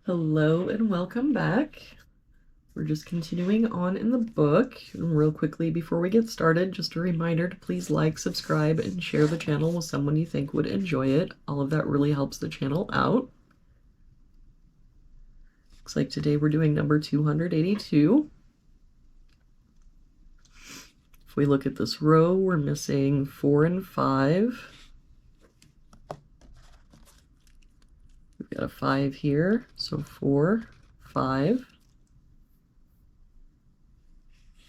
Hello and welcome back. We're just continuing on in the book. And real quickly before we get started, just a reminder to please like, subscribe, and share the channel with someone you think would enjoy it. All of that really helps the channel out. Looks like today we're doing number 282. If we look at this row, we're missing 4 and 5. We've got a 5 here, so 4, 5.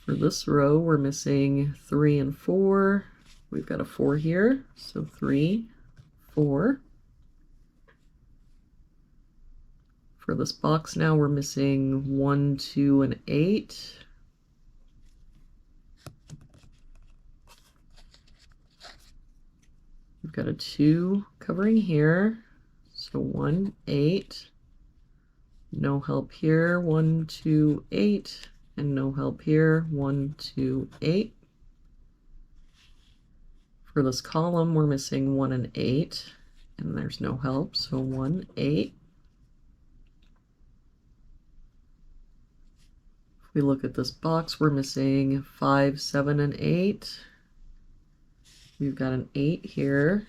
For this row, we're missing 3 and 4. We've got a 4 here, so 3, 4. For this box now, we're missing 1, 2, and 8. We've got a 2 covering here, so 1, 8. No help here, 1, 2, 8. And no help here, 1, 2, 8. For this column, we're missing 1 and 8, and there's no help, so 1, 8. If we look at this box, we're missing 5, 7, and 8. We've got an 8 here,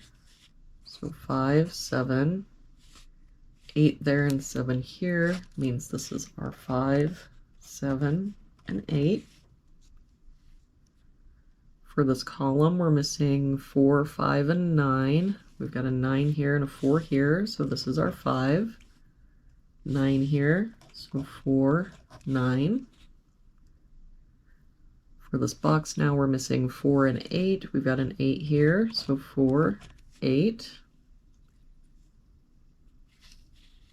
so 5, 7. 8 there and 7 here means this is our 5, 7, and 8. For this column, we're missing 4, 5, and 9. We've got a 9 here and a 4 here, so this is our 5. 9 here, so 4, 9. For this box now, we're missing 4 and 8. We've got an 8 here, so 4, 8.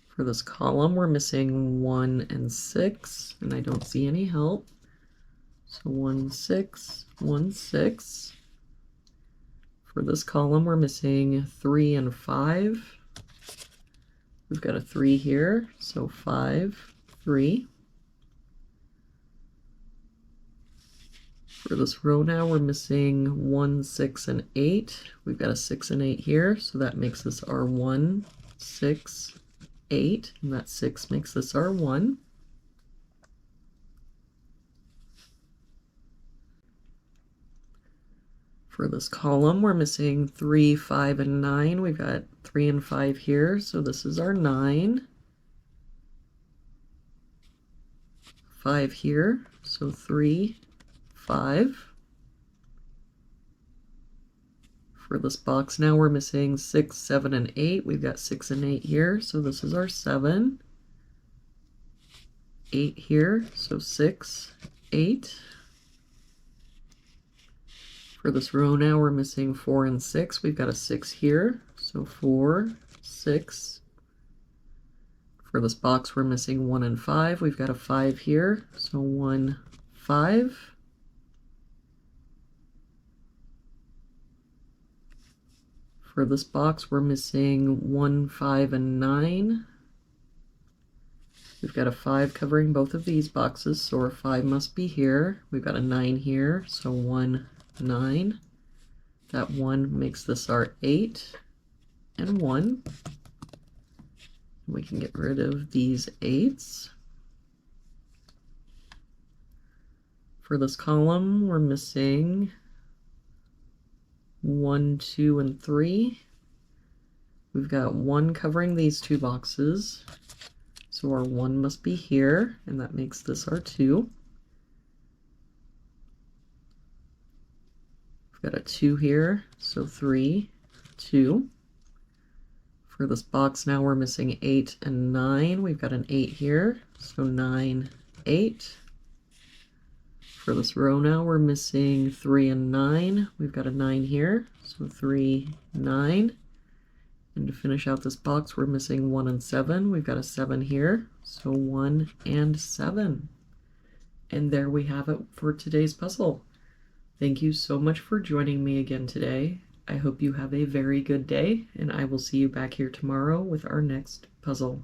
For this column, we're missing 1 and 6, and I don't see any help. So 1, 6, 1, 6. For this column, we're missing 3 and 5. We've got a 3 here, so 5, 3. For this row now, we're missing 1, 6, and 8. We've got a 6 and 8 here, so that makes this our 1, 6, 8, and that 6 makes this our 1. For this column, we're missing 3, 5, and 9. We've got 3 and 5 here, so this is our 9. 5 here, so 3, 5. For this box now, we're missing 6, 7, and 8. We've got 6 and 8 here, so this is our 7. 8 here, so 6, 8. For this row now, we're missing 4 and 6. We've got a 6 here, so 4, 6. For this box, we're missing 1 and 5. We've got a 5 here, so 1, 5. For this box, we're missing 1, 5, and 9. We've got a 5 covering both of these boxes, so our 5 must be here. We've got a 9 here, so 1, 9. That 1 makes this our 8 and 1. We can get rid of these 8s. For this column, we're missing 1, 2, and 3. We've got 1 covering these two boxes, so our 1 must be here, and that makes this our 2. We've got a 2 here, so 3, 2. For this box now, we're missing 8 and 9. We've got an 8 here, so 9, 8. For this row now, we're missing 3 and 9. We've got a 9 here, so 3, 9. And to finish out this box, we're missing 1 and 7. We've got a 7 here, so 1 and 7. And there we have it for today's puzzle. Thank you so much for joining me again today. I hope you have a very good day, and I will see you back here tomorrow with our next puzzle.